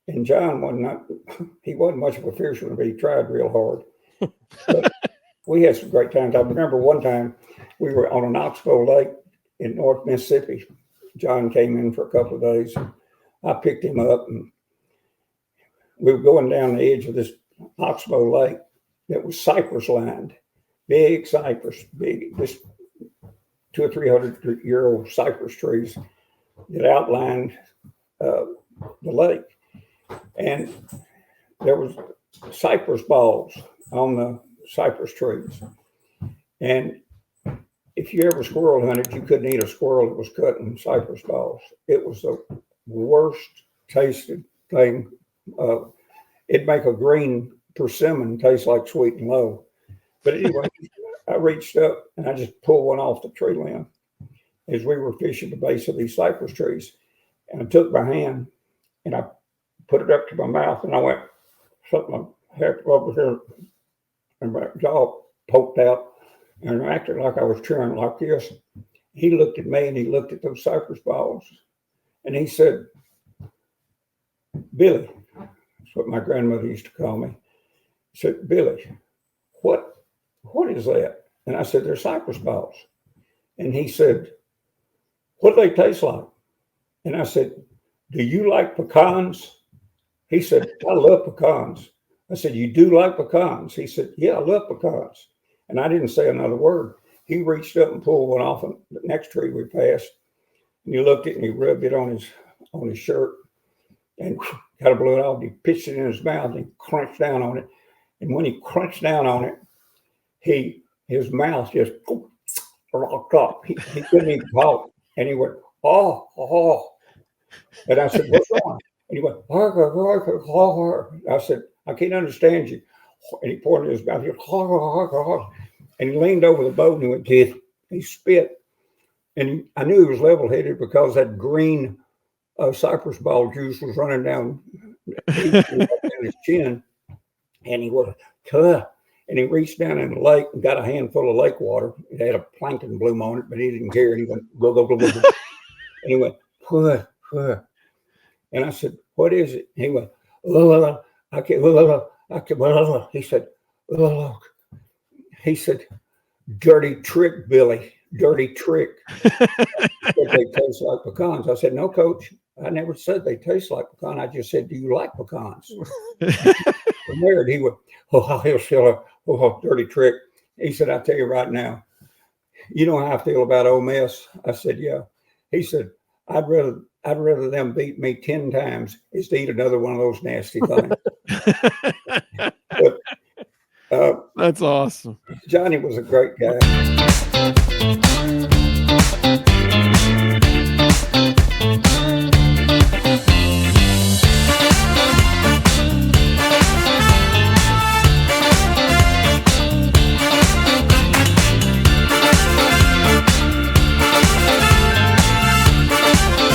And John he wasn't much of a fisherman, but he tried real hard. But we had some great times. I remember one time we were on an oxbow lake in North Mississippi. John came in for a couple of days. I picked him up, and we were going down the edge of this oxbow lake that was cypress lined, big cypress, this 200 or 300-year-old cypress trees that outlined the lake. And there was cypress balls on the cypress trees. And if you ever squirrel hunted, you couldn't eat a squirrel that was cut in cypress balls. It was the worst tasted thing. It'd make a green persimmon taste like sweet and low. But anyway, I reached up and I just pulled one off the tree limb as we were fishing the base of these cypress trees. And I took my hand and I put it up to my mouth, and I went, something happened over here, and my jaw poked out, and I acted like I was chewing like this. He looked at me and he looked at those cypress balls, and he said, Billy, that's what my grandmother used to call me. He said, Billy, what is that? And I said, they're cypress balls. And he said, what do they taste like? And I said, do you like pecans? He said, I love pecans. I said, you do like pecans? He said, yeah, I love pecans. And I didn't say another word. He reached up and pulled one off of the next tree we passed. And he looked at it and he rubbed it on his shirt and kind of blew it off. He pitched it in his mouth and he crunched down on it. And when he crunched down on it, his mouth just locked up. He couldn't even talk. And he went, oh. And I said, what's wrong? And he went, I said, I can't understand you. And he pointed his mouth. He went, and he leaned over the boat and he went, he spit. And I knew he was level-headed because that green cypress ball juice was running down his chin. And he went, and he reached down in the lake and got a handful of lake water. It had a plankton bloom on it, but he didn't care. And he went, go. And he went, Puh. And I said, what is it? And he went, I can't. He said, dirty trick, Billy, dirty trick. They taste like pecans. I said, no, Coach, I never said they taste like pecan. I just said, do you like pecans? From there, he went, dirty trick. He said, I tell you right now, you know how I feel about Ole Miss? I said, yeah. He said, I'd rather them beat me 10 times is to eat another one of those nasty things. But, that's awesome. Johnny was a great guy.